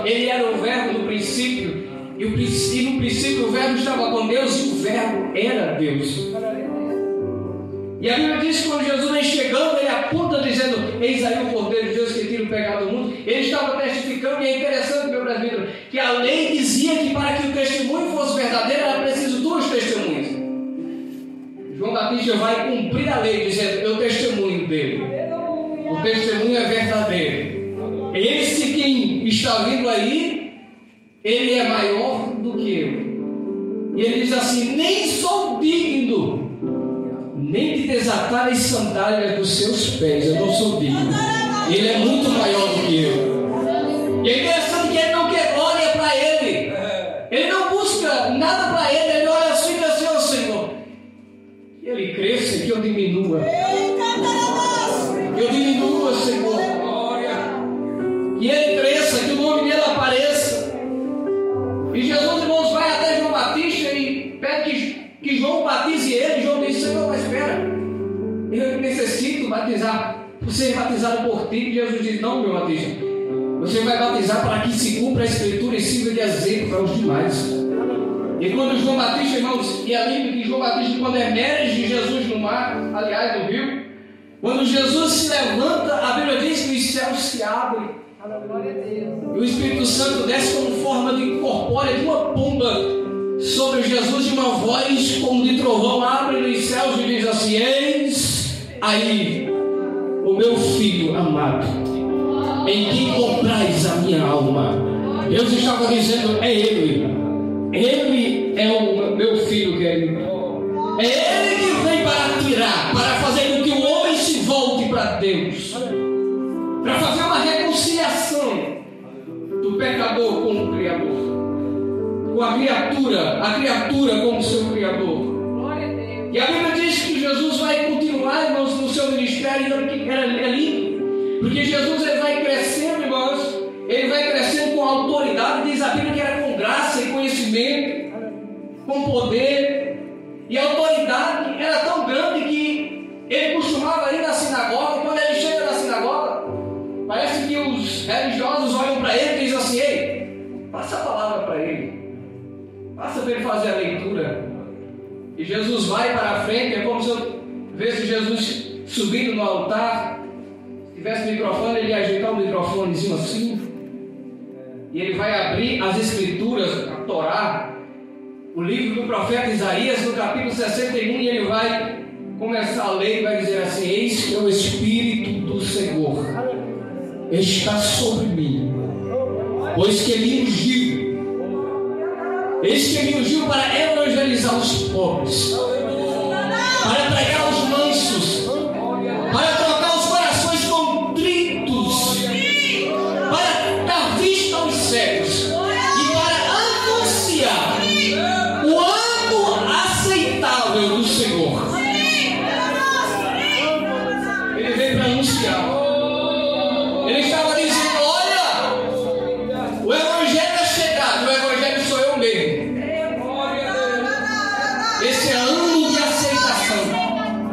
Ele era o verbo no princípio, e no princípio o verbo estava com Deus, e o verbo era Deus. E a Bíblia diz que quando Jesus vem chegando, ele aponta dizendo: eis aí o Cordeiro de Deus que tira o pecado do mundo. Ele estava testificando, e é interessante, meu presbítero, que a lei dizia que para que o testemunho fosse verdadeiro era preciso 2 testemunhas. João Batista vai cumprir a lei dizendo: eu testemunho dele, o testemunho é verdadeiro. Esse quem está vindo aí, ele é maior do que eu. E ele diz assim: nem sou digno nem de desatar as sandálias dos seus pés, eu não sou digno. Ele é muito maior do que eu. E é interessante que ele não quer glória para ele, ele não busca nada para ele, ele olha assim e diz assim: ó Senhor, que ele cresça e que eu diminua. Que eu diminua, Senhor. Que ele cresça, que o nome dele apareça. E Jesus, irmãos, vai até João Batista e pede que João batize ele. João diz: Senhor, mas espera, eu necessito batizar, ser batizado por ti. E Jesus diz: não, meu Batista, você vai batizar para que se cumpra a Escritura e sirva de exemplo para os demais. E quando João Batista, irmãos, e a Bíblia que João Batista, quando emerge Jesus no mar, aliás no rio, quando Jesus se levanta, a Bíblia diz que os céus se abrem e o Espírito Santo desce como forma de incorpórea de uma pomba sobre Jesus, e uma voz como de trovão abre nos céus e diz assim: eis aí o meu filho amado, em quem comprais a minha alma. Deus estava dizendo: é ele é o meu filho querido, é ele que vem para tirar, para fazer com que o homem se volte para Deus, para fazer uma reconciliação do pecador com o Criador, com a criatura com o seu Criador. E a Bíblia diz que Jesus vai continuar, irmãos, no seu ministério, que era ali, porque Jesus ele vai crescendo, irmãos, ele vai crescendo com autoridade. Diz a Bíblia que era com graça e conhecimento, com poder, e a autoridade era tão grande que ele costumava ir na sinagoga. Quando ele chega na sinagoga, parece que os religiosos olham para ele e dizem assim: ei, passa a palavra para ele, passa para ele fazer a leitura. E Jesus vai para a frente, é como se eu visse Jesus subindo no altar. Se tivesse microfone, ele ia ajeitar o microfonezinho assim, e ele vai abrir as Escrituras, a Torá, o livro do profeta Isaías, no capítulo 61, e ele vai começar a ler e vai dizer assim: eis que o Espírito do Senhor está sobre mim, pois que ele ungiu. Eis que ele ungiu para evangelizar os pobres, para pregar aos mansos, para tocar os corações contritos, para dar vista aos cegos e para anunciar o ano aceitável do Senhor. Ele veio para anunciar. Ele estava dizendo: olha, o Evangelho é chegado, o Evangelho sou eu mesmo. Esse é ano de aceitação.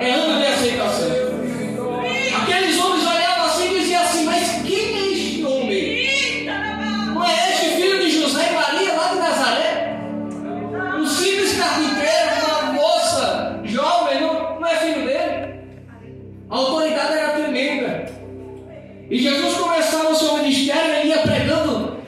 É ano de aceitação. Aqueles homens olhavam assim e diziam assim: mas quem é este homem? Não é este filho de José e Maria lá de Nazaré? Um simples carpinteiro, uma moça jovem, não é filho dele? A autoridade era tremenda. E Jesus começava o seu ministério, ele ia pregando.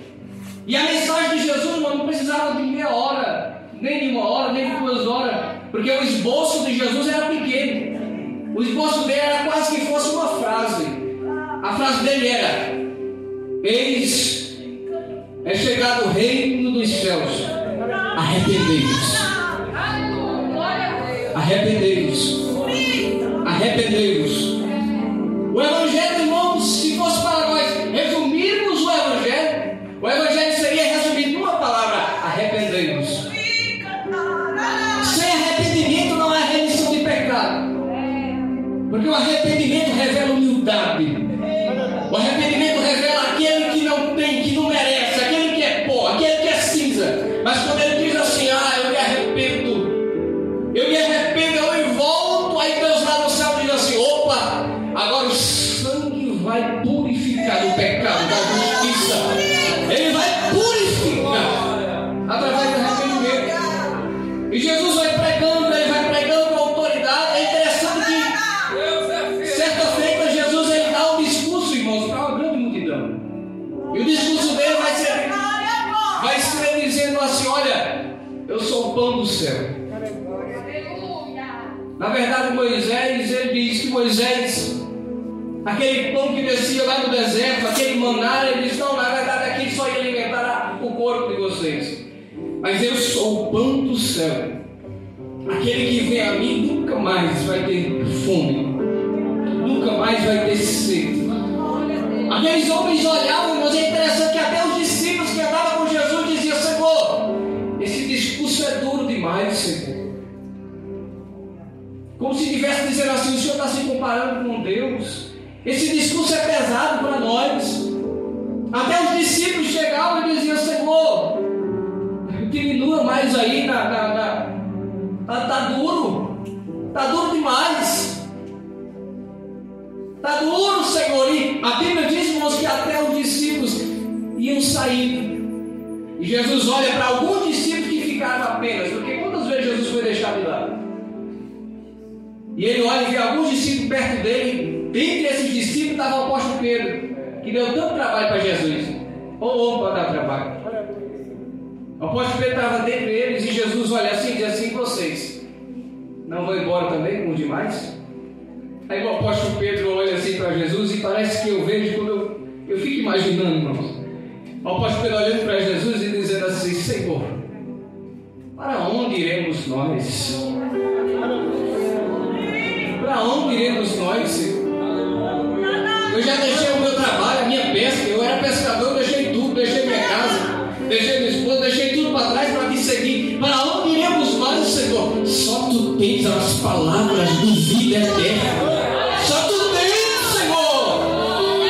E a mensagem de Jesus não precisava de meia hora, nem de 1 hora, nem de 2 horas, porque o esboço de Jesus era pequeno. O esboço dele era quase que fosse uma frase. A frase dele era: eis, é chegado o reino dos céus, arrependei-vos. Arrependei-vos. Arrependei-vos. O Evangelho, irmãos, se fosse para nós resumirmos o Evangelho seria resumido numa palavra: arrependei-vos. Sem arrependimento não há remissão de pecado, porque o arrependimento revela humildade. O arrependimento revela aquele que não tem, que não merece, aquele que é pó, aquele que é cinza. Mas quando ele diz assim: eu me arrependo, eu me volto, aí Deus lá no céu diz assim: opa, olha, eu sou o pão do céu. Na verdade, Moisés, ele diz que Moisés, aquele pão que descia lá do deserto, aquele maná, ele diz, não, na verdade aqui só ia alimentar o corpo de vocês. Mas eu sou o pão do céu. Aquele que vem a mim nunca mais vai ter fome, nunca mais vai ter sede. Aqueles homens olhavam, mas é interessante que até os discípulos que andavam com Jesus diziam, Senhor, esse discurso é duro demais, Senhor. Como se estivesse dizendo assim, o Senhor está se comparando com Deus. Esse discurso é pesado para nós. Até os discípulos chegavam e diziam, Senhor, diminua mais aí, tá duro demais. Está duro, Senhor. E a Bíblia diz, irmãos, que até os discípulos iam sair. E Jesus olha para alguns discípulos que ficaram apenas. Porque quantas vezes Jesus foi deixado de lado? E ele olha e vê alguns discípulos perto dele. Dentre esses discípulos estava o apóstolo Pedro, que deu tanto trabalho para Jesus. Ou para dar trabalho. O apóstolo Pedro estava dentre eles e Jesus olha assim e diz assim, vocês não vão embora também com os demais? Aí o apóstolo Pedro olha assim para Jesus e parece que eu vejo quando eu fico imaginando, irmãos. O apóstolo Pedro olhando para Jesus e dizendo assim, Senhor, para onde iremos nós? Para onde iremos nós, Senhor? Eu já deixei o meu trabalho, a minha pesca, eu era pescador, eu deixei tudo, deixei minha casa, deixei minha esposa, deixei tudo para trás para te seguir. Para onde iremos nós, Senhor? Só tu tens as palavras de vida eterna. Só tu tens, Senhor.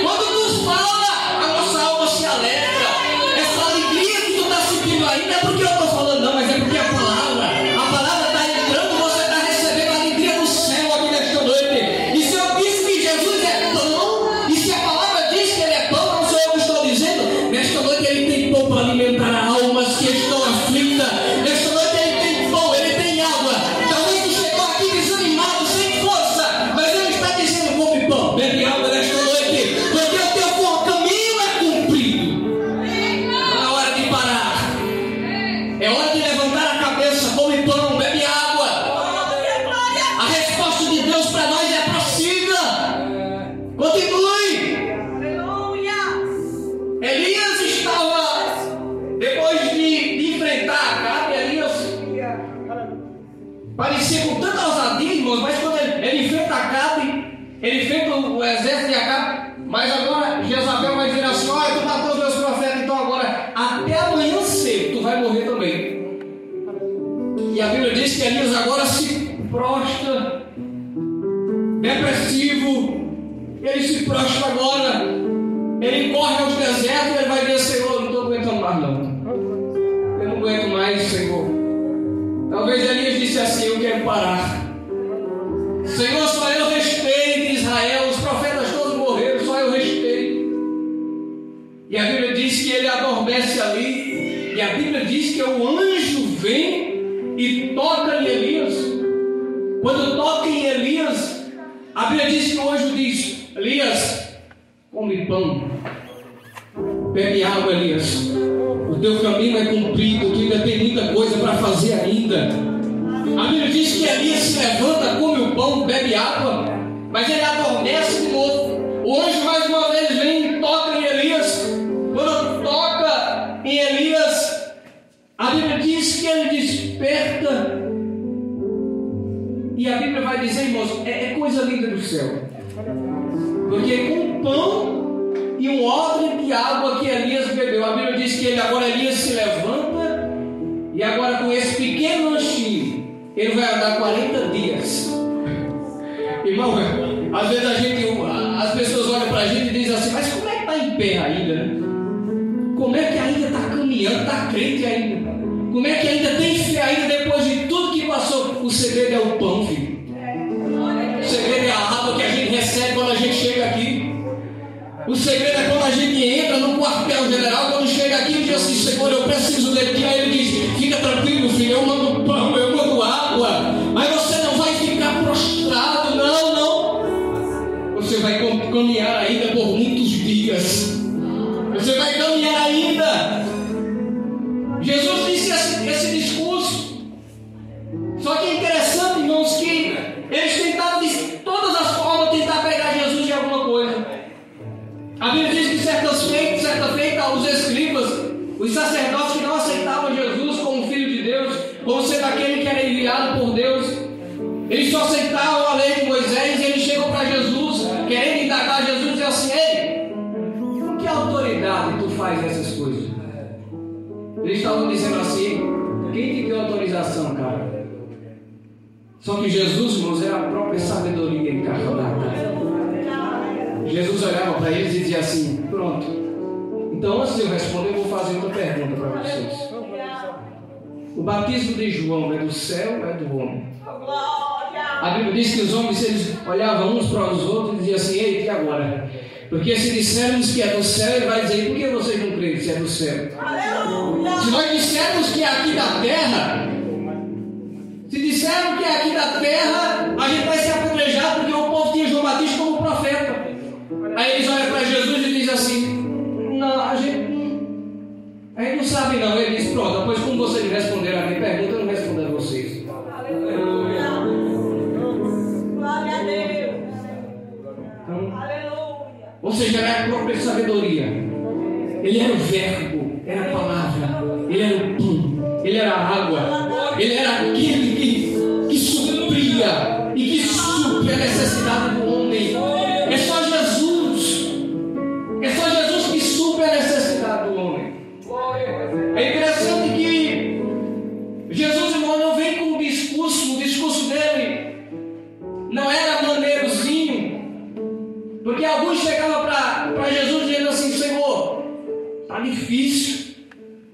Quando tu fala, a nossa alma se alegra. Essa alegria que tu está sentindo ainda é porque eu estou falando, não, mas é porque a palavra está entrando, você está recebendo a alegria do céu aqui nesta noite. E se eu disse que Jesus é pão, e se a palavra diz que ele é pão, não sou eu que estou dizendo, nesta noite ele tem pão para alimentar almas que estão aflitas. Nesta noite ele tem pão, ele tem água. Talvez tu chegou aqui desanimado, sem força, mas ele está dizendo, come pão, bebe água nesta noite, porque o teu caminho é cumprido. Não é hora de parar, é hora de levantar a cabeça, come pão, bebe água. A resposta de Deus para nós é prossiga, continue. Elias estava, depois de enfrentar Acabe, Elias parecia com tanta ousadia, irmãos, mas quando ele enfrenta Acabe, ele enfrenta o exército de Acabe, mas agora Jezabel vai dizer assim, olha, tu matou os meus profetas, então agora até amanhã cedo tu vai morrer também. E a Bíblia diz que Elias agora se prostra, depressivo, ele se prostra agora, ele corre aos desertos e ele vai dizer, Senhor, eu não estou aguentando mais não, eu não aguento mais, Senhor. Talvez Elias disse assim, eu quero parar. Senhor, só eu restei de Israel, os profetas todos morreram, só eu restei. E a Bíblia diz que ele adormece ali, e a Bíblia diz que o anjo vem e toca em Elias. Quando toca em Elias, a Bíblia diz que o anjo diz, Elias, come pão, bebe água, Elias, o teu caminho é cumprido, tu ainda tem muita coisa para fazer ainda. A Bíblia diz que Elias se levanta, come o pão, bebe água, mas ele adormece de novo. O anjo mais uma vez vem e toca em Elias. Quando toca em Elias, a Bíblia diz que ele desperta. E a Bíblia vai dizer, irmãos, é coisa linda do céu, porque com um pão e um odre de água que Elias bebeu, a Bíblia diz que Elias se levanta, e agora com esse pequeno lanchinho ele vai andar 40 dias. Irmão, às vezes as pessoas olham para a gente e dizem assim, mas como é que está em pé ainda, né? Como é que ainda está caminhando, está crente ainda? Como é que ainda tem fé ainda depois de tudo que passou? O segredo é o pão, filho. O segredo é a água que a gente recebe quando a gente chega aqui. O segredo é quando a gente entra no quartel-general, quando chega aqui e diz assim, Senhor, eu preciso de ti. Aí ele diz, fica tranquilo, filho, eu mando pão, eu mando água, mas você não vai ficar prostrado, não. Você vai caminhar ainda por muitos dias. Você vai caminhar ainda. Jesus disse assim, Os sacerdotes que não aceitavam Jesus como Filho de Deus, como sendo aquele que era enviado por Deus, eles só aceitavam a lei de Moisés, e eles chegam para Jesus, querendo indagar Jesus e dizer assim: ei, com que autoridade tu faz essas coisas? Eles estavam dizendo assim: quem te deu autorização, cara? Só que Jesus, irmãos, era a própria sabedoria encarnada. Jesus olhava para eles e dizia assim: pronto, então antes de eu responder, eu vou fazer outra pergunta para vocês. O batismo de João é do céu ou é do homem? A Bíblia diz que os homens, eles olhavam uns para os outros e diziam assim: eita, e agora? Porque se dissermos que é do céu, ele vai dizer: por que vocês não creem se é do céu? Se nós dissermos que é aqui da terra, se dissermos que é aqui da terra, a gente vai ser apedrejado, porque o povo tinha João Batista como profeta. Aí eles olham para Jesus e dizem assim: não, a gente não sabe não. Ele diz: pronto, depois como vocês responderam a minha pergunta, eu não respondo a vocês. Aleluia. Glória a Deus. Então, Aleluia. ou seja, era a própria sabedoria. Ele era o verbo, era a palavra, ele era o pão, ele era a água, ele era aquele que supria e que supre a necessidade do homem. É só Jesus. É só Jesus que supre a necessidade do homem. É interessante que Jesus, irmão, não vem com um discurso. O discurso dele não era maneirozinho, porque alguns chegavam para Jesus dizendo assim: Senhor, está difícil,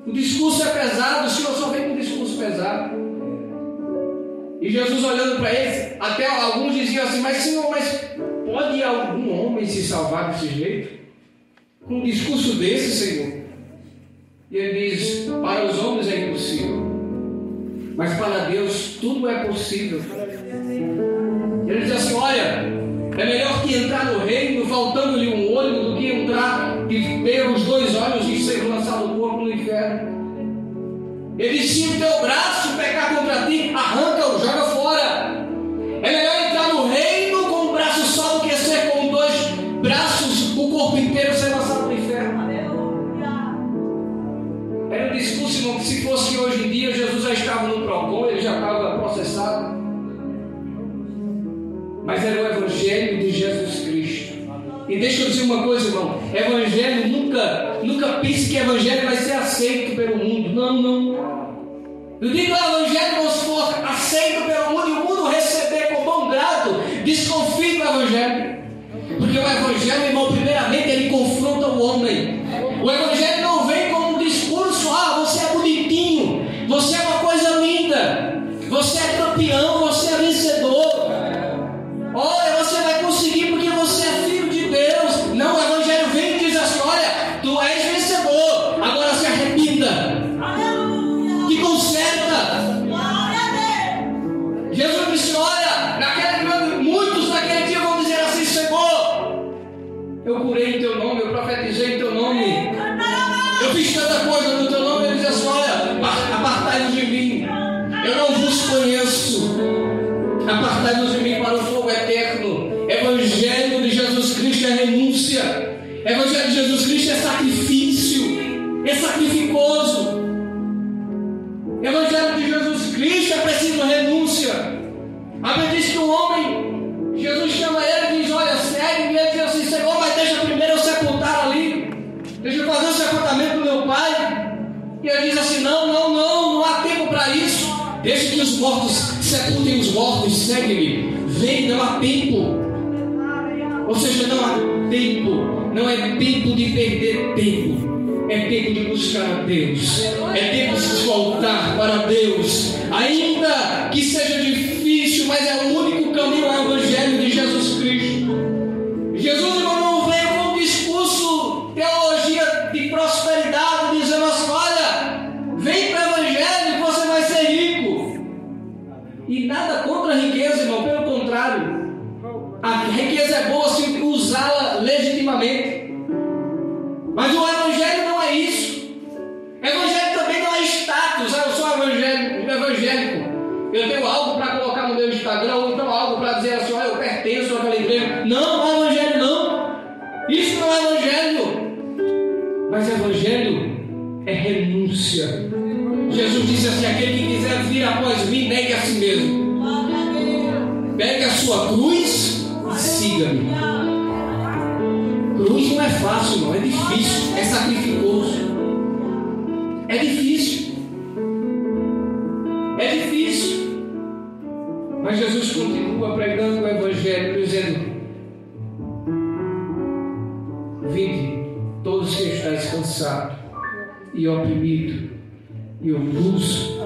o discurso é pesado, o Senhor só vem com um discurso pesado. E Jesus olhando para eles, até alguns diziam assim: mas Senhor, mas pode algum homem se salvar desse jeito? Com um discurso desse, Senhor? E ele diz: para os homens é impossível, mas para Deus tudo é possível. Ele diz assim: olha, é melhor que entrar no reino faltando-lhe um olho do que entrar e ter os dois olhos e ser lançado no corpo no inferno. Ele diz: se o teu braço pecar contra ti, arranca-o, joga fora. É melhor entrar no reino com um braço só do que ser com dois braços, o corpo inteiro ser lançado no inferno. Era um discurso, irmão, que se fosse hoje em dia, Jesus já estava no PROCON, ele já estava processado. Mas era o Evangelho de Jesus Cristo. E deixa eu dizer uma coisa, irmão: Evangelho, nunca pense que Evangelho vai ser aceito pelo mundo. Não. Eu digo Evangelho, não, se for aceito pelo mundo e o mundo receber com bom grado, desconfie do Evangelho. Porque o Evangelho, irmão, primeiramente ele confronta o homem. O Evangelho não vem como um discurso: ah, você é bonitinho, você é uma coisa linda, você é campeão, você é vencedor. Olha, você vai conseguir porque você é filho de Deus. Não, o Evangelho vem e diz assim: olha, tu és vencedor, agora se arrependa. Aleluia. Que conserta. Glória a Deus. Jesus disse: olha, muitos naquele dia vão dizer assim: Senhor, eu curei em teu nome, eu profetizei em teu nome, eu fiz tanta coisa no teu nome. Ele diz assim: olha, apartai-vos de mim, eu não vos conheço. Apartai-vos de mim para o fogo eterno. Evangelho de Jesus Cristo é renúncia. Evangelho de Jesus Cristo é sacrifício, é sacrificoso. Evangelho de Jesus Cristo é preciso renúncia. A Bíblia diz que o homem, Jesus chama ele e diz: olha, segue-me. Ele diz assim: Senhor, mas deixa primeiro eu sepultar ali, deixa eu fazer o sepultamento do meu pai. E ele diz assim: não há tempo para isso. Deixa que os mortos sepultem os mortos, segue-me. Vem, não há tempo. Ou seja, não há tempo. Não é tempo de perder tempo. É tempo de buscar a Deus. É tempo de voltar para Deus. Ainda que seja difícil, mas é o único caminho ao Evangelho de Jesus Cristo. Jesus não veio com um discurso, teologia de prosperidade, dizendo assim: olha, vem para o Evangelho que você vai ser rico. E nada contra a riqueza, irmão, pelo contrário. A riqueza é boa se usá-la legitimamente. Mas o Evangelho não é isso. O Evangelho também não é status. Eu sou evangélico. Eu tenho algo para colocar no meu Instagram, ou então é renúncia. Jesus disse assim: aquele que quiser vir após mim, negue a si mesmo. Pegue a sua cruz e siga-me. Cruz não é fácil, não, é difícil, é sacrificoso. É difícil. É difícil. Mas Jesus continua pregando o Evangelho, dizendo: vinde, todos que estáis cansados e oprimidos, e eu vos.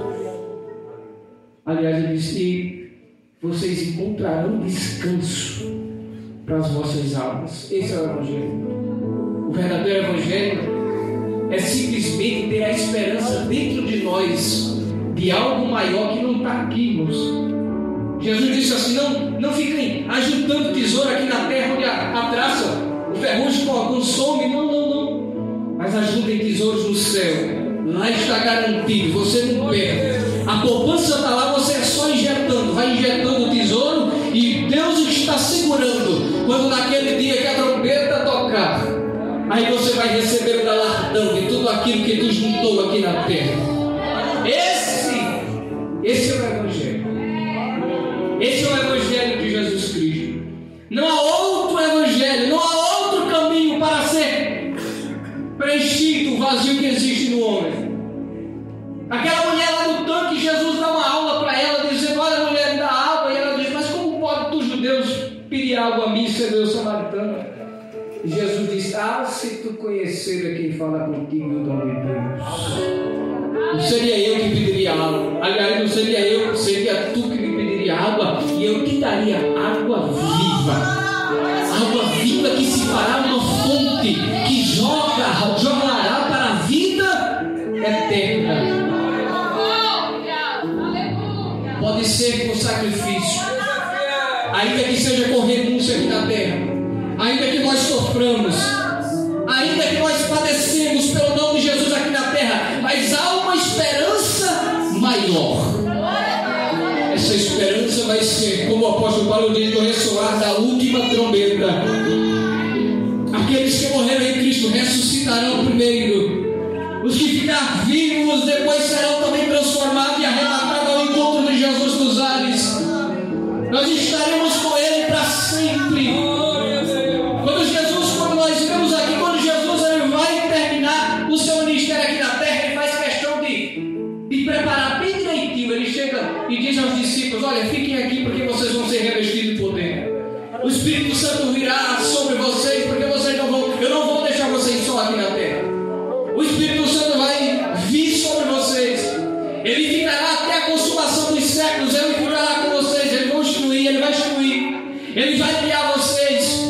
Aliás, ele disse: e vocês encontrarão descanso para as vossas almas. Esse é o Evangelho. O verdadeiro Evangelho é simplesmente ter a esperança dentro de nós de algo maior que não está aqui, irmãos. Jesus disse assim: não fiquem ajuntando tesouro aqui na terra, onde a traça, o ferrugem consome. Não. Mas ajuntem tesouros no céu. Lá está garantido, você não perde. A poupança está lá, você é só injetando. Vai injetando o tesouro e Deus está segurando. Quando naquele dia que a trombeta tocar, aí você vai receber o galardão de tudo aquilo que tu juntou aqui na terra. Esse é o Evangelho. Esse é o Evangelho de Jesus Cristo. Não há outro Evangelho, não há outro caminho para ser preenchido o vazio que existe no homem. Aquela mulher lá no tanque, Jesus dá uma aula para ela, dizendo: olha, mulher, me dá água. E ela diz: mas como pode tu, judeus, pedir água a mim, sendo eu samaritana? E Jesus diz: se tu conhecer a quem fala contigo o dom de Deus, não seria eu que pediria água. Aliás, não seria eu, seria tu que me pediria água, e eu te daria água viva. Água viva que se fará uma fonte que jorrará para a vida eterna. Pode ser com sacrifício, ainda que seja com renúncia aqui na terra, ainda que nós soframos, ainda que nós padecemos pelo nome de Jesus aqui na terra, mas há uma esperança maior. Essa esperança vai ser, como o apóstolo Paulo diz, no ressoar da última trombeta. Aqueles que morreram em Cristo ressuscitarão primeiro. Os que ficar vivos depois serão também transformados e arrebatados ao encontro de Jesus nos ares. Nós estaremos com Ele para sempre. Quando nós vemos aqui, quando Jesus ele vai terminar o seu ministério aqui na terra, ele faz questão de preparar bem direitinho. Ele chega e diz aos discípulos: olha, fiquem aqui porque vocês vão ser revestidos de poder. O Espírito Santo virá sobre vocês, porque eu não vou deixar vocês só aqui na terra. O Espírito Santo vai vir sobre vocês. Ele ficará até a consumação dos séculos. Ele ficará com vocês. Ele vai instruir. Ele vai guiar vocês.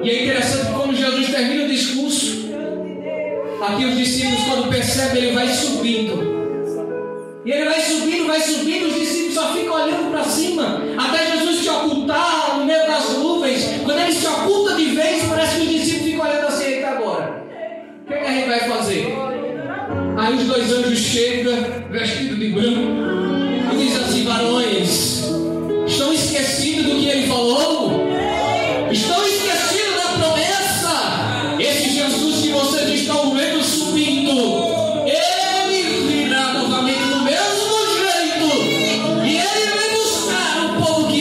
E é interessante que quando Jesus termina o discurso, aqui os discípulos, quando percebem, ele vai subindo. E ele vai subindo, os discípulos só ficam olhando para cima, até Jesus se ocultar no meio das nuvens. Quando ele se oculta de vez, parece que os discípulos ficam olhando assim: eita, agora, o que a gente vai fazer? Aí os dois anjos chegam, vestidos de branco, e dizem assim: varões, estão esquecidos do que ele falou? Estão esquecidos da promessa? Esse Jesus que vocês estão vendo subindo,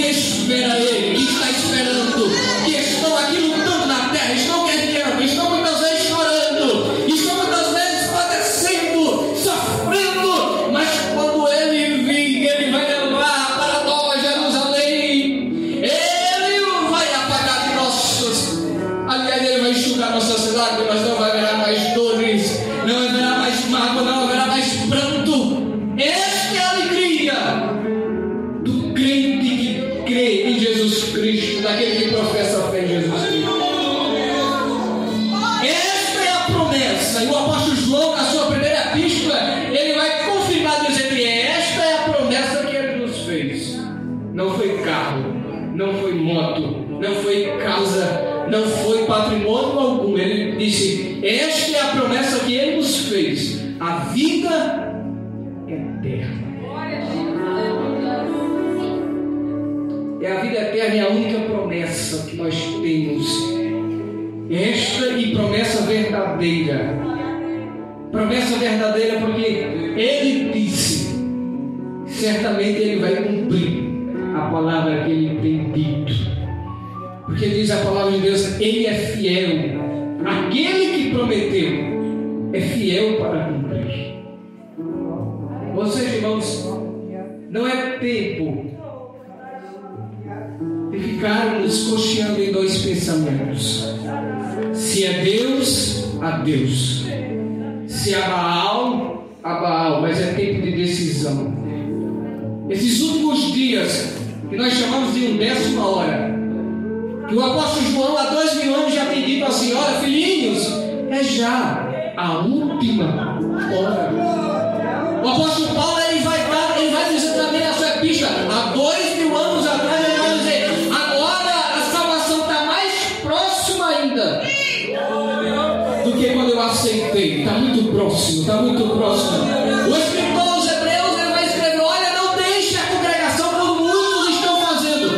espera Ele, que está esperando, que estão aqui lutando na terra, estão guerreando, estão muitas vezes chorando, estão muitas vezes padecendo, sofrendo, mas quando Ele vir, Ele vai levar para Nova Jerusalém, Ele vai apagar de nossos, aliás, Ele vai enxugar nossas lágrimas, não vai haverá mais dores, não haverá mais mágoa, não haverá mais pranto. Esta é a alegria do crente que crê em Jesus Cristo, daquele que professa a fé em Jesus Cristo. Esta é a promessa. E o apóstolo João, na sua primeira epístola, ele vai confirmar, dizendo que esta é a promessa que ele nos fez. Não foi carro, não foi moto, não foi casa, não foi patrimônio algum. Ele disse: esta é a promessa que ele nos fez, a vida eterna. E a vida eterna é a única promessa que nós temos. Esta e promessa verdadeira. promessa verdadeira, porque Ele disse, certamente Ele vai cumprir a palavra que Ele tem dito. Porque diz a palavra de Deus, Ele é fiel. Aquele que prometeu é fiel para cumprir. Vocês, irmãos, não é tempo de ficarmos cocheando em dois pensamentos. Se é Deus, a Deus. Se é Baal, a Baal. Mas é tempo de decisão. Esses últimos dias, que nós chamamos de 1/10 hora, que o apóstolo João há 2000 anos já tem dito assim: olha, filhinhos, é já a última hora. O apóstolo Paulo ele vai dizer também na sua epístola, há 2000 anos atrás, ele vai dizer: agora a salvação está mais próxima ainda do que quando eu aceitei. Está muito próximo, está muito próximo. O escritor aos Hebreus ele vai escrever: olha, não deixe a congregação como muitos estão fazendo.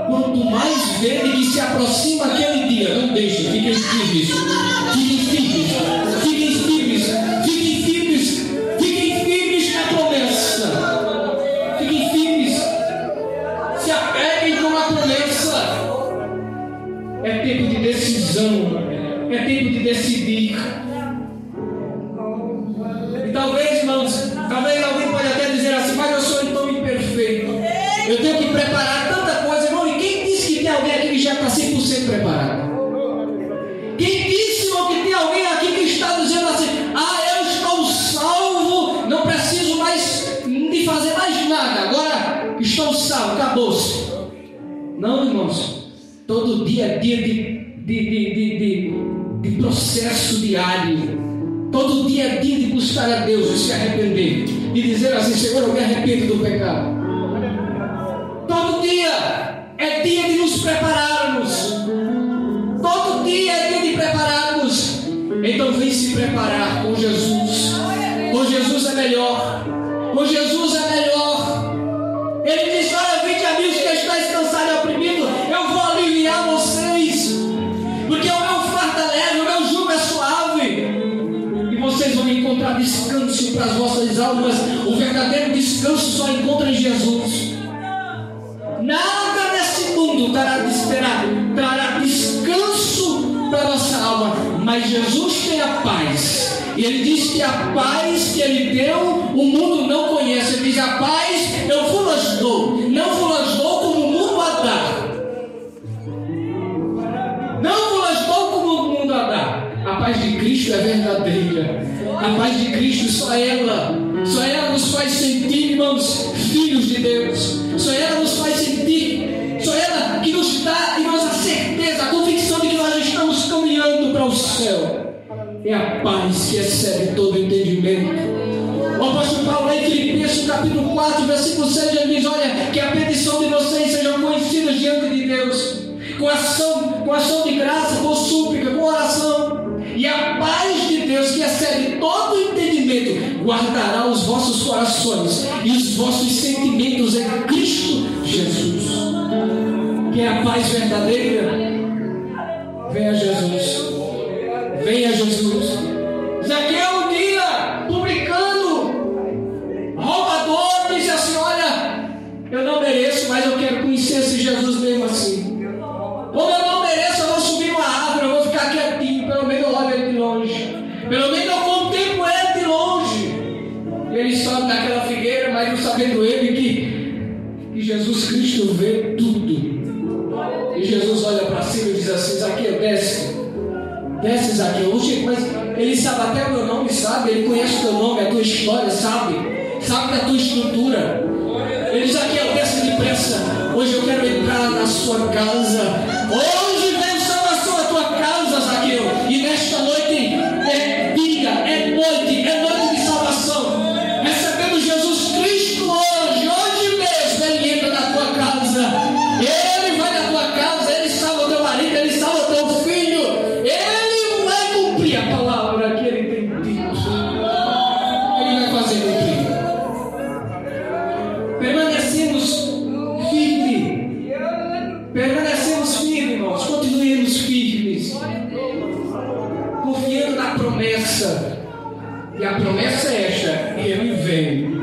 Quanto mais vede que se aproxima aquele dia, não deixe, fiquem firmes, fiquem firmes, fiquem firmes, fiquem firmes, fiquem firmes na promessa, fiquem firmes, se apeguem com a promessa. É tempo de decisão, é tempo de decidir. E talvez, irmãos, talvez alguém pode até dizer assim: mas eu sou então imperfeito, eu tenho que preparar tanta coisa. Irmão, e quem disse que tem alguém aqui que já está 100% preparado? Quem disse, irmão, que tem alguém aqui que está dizendo assim: ah, eu estou salvo, não preciso mais de fazer mais nada, agora estou salvo, acabou-se? Não, irmãos, todo dia é dia de processo diário. Todo dia é dia de buscar a Deus e se arrepender, e dizer assim: Senhor, eu me arrependo do pecado. Todo dia é dia de nos prepararmos. Todo dia é dia de prepararmos. Então vem se preparar com Jesus. Com Jesus é melhor. Com Jesus é melhor. Ele diz: olha, vinde a mim os que estáis cansados e oprimidos, eu vou aliviar vocês, porque o meu fardo é leve, o meu jugo é suave, e vocês vão encontrar descanso para as vossas almas. O verdadeiro descanso só encontra em Jesus. Nada nesse mundo trará descanso para a nossa alma, mas Jesus tem a paz. E Ele diz que a paz que Ele deu, o mundo não conhece. Ele diz: a paz eu vos dou, não vos dou como o mundo a dá. Não vos dou como o mundo a dá. A paz de Cristo é verdadeira. A paz de Cristo, só ela nos faz sentir, irmãos, filhos de Deus. Só ela nos faz sentir, só ela que nos dá, irmãos, a certeza, a convicção de que nós estamos caminhando para o céu. É a paz que excede todo entendimento. O apóstolo Paulo, em Filipenses capítulo 4, versículo 6, ele diz: olha, que a petição de vocês sejam conhecidas diante de Deus, com ação de graça, com súplica, com oração. E a paz de Deus, que excede todo entendimento, guardará os vossos corações e os vossos sentimentos em Cristo Jesus. Que é a paz verdadeira. Venha Jesus. Venha Jesus. Zaqueu um dia, publicano, roubador, disse assim: olha, eu não mereço, mas eu quero conhecer esse Jesus mesmo assim. Como eu não mereço, eu vou subir uma árvore, eu vou ficar quietinho, pelo menos eu olho ele de longe, pelo menos eu contemplo ele de longe. E ele sobe naquela figueira, mas não sabendo ele que Jesus Cristo vê tudo. E Jesus olha para cima e diz assim: Zaqueu, desce, Zaqueu. Mas ele sabe até o meu nome, sabe? Ele conhece o teu nome, a tua história, sabe da tua estrutura. Ele diz: Zaqueu, desce depressa. Hoje eu quero entrar na sua casa. Hoje vem salvação à tua casa, Zaqueu. E nesta noite é dia, é noite de salvação. Recebemos Jesus Cristo hoje mesmo. Ele entra na tua casa. Ele vai na tua casa. Ele salva o teu marido, ele salva o teu filho. Ele vai cumprir a palavra que ele tem dito. Ele vai fazer cumprir. Permanecemos firmes, irmãos. E a promessa é esta: Ele vem.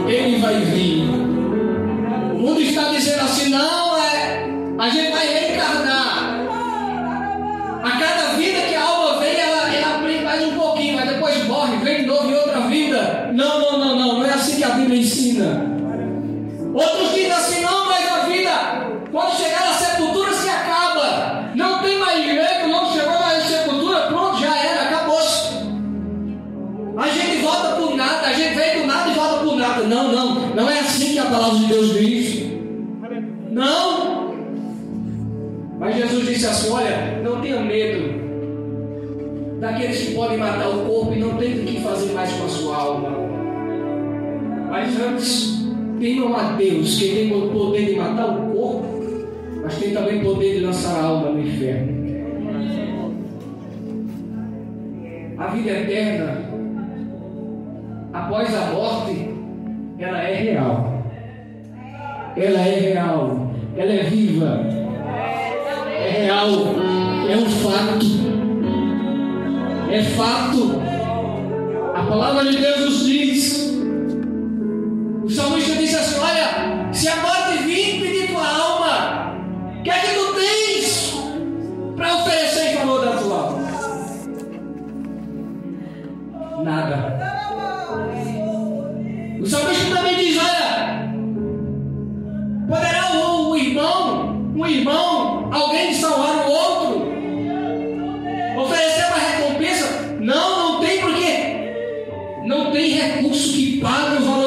Ele vai vir. O mundo está dizendo assim: não, a gente vai reencarnar. A cada vida que a alma vem, ela aprende mais um pouquinho, mas depois morre, vem de novo em outra vida. Não é assim que a Bíblia ensina. Outros dizem assim: não, mas a vida, quando chegar na sepultura, se acaba. Não tem mais jeito, não chegou na sepultura, pronto, já era, acabou-se. A gente volta por nada, a gente vem do nada e volta por nada. Não é assim que a palavra de Deus diz. Não. Mas Jesus disse assim: olha, não tenha medo daqueles que podem matar o corpo e não tem o que fazer mais com a sua alma. Mas antes, temam a Deus, que tem o poder de matar o corpo, mas tem também o poder de lançar a alma no inferno. A vida eterna, após a morte, ela é real. Ela é real. Ela é viva. É real. É um fato. É fato. A palavra de Deus nos diz. O salmista disse assim: olha, se a morte vir pedir tua alma, o que é que tu tens para oferecer em favor da tua alma? Nada. O salmista também diz: olha, poderá um irmão, alguém salvar o outro, oferecer uma recompensa? Não tem, porque não tem recurso que pague o valor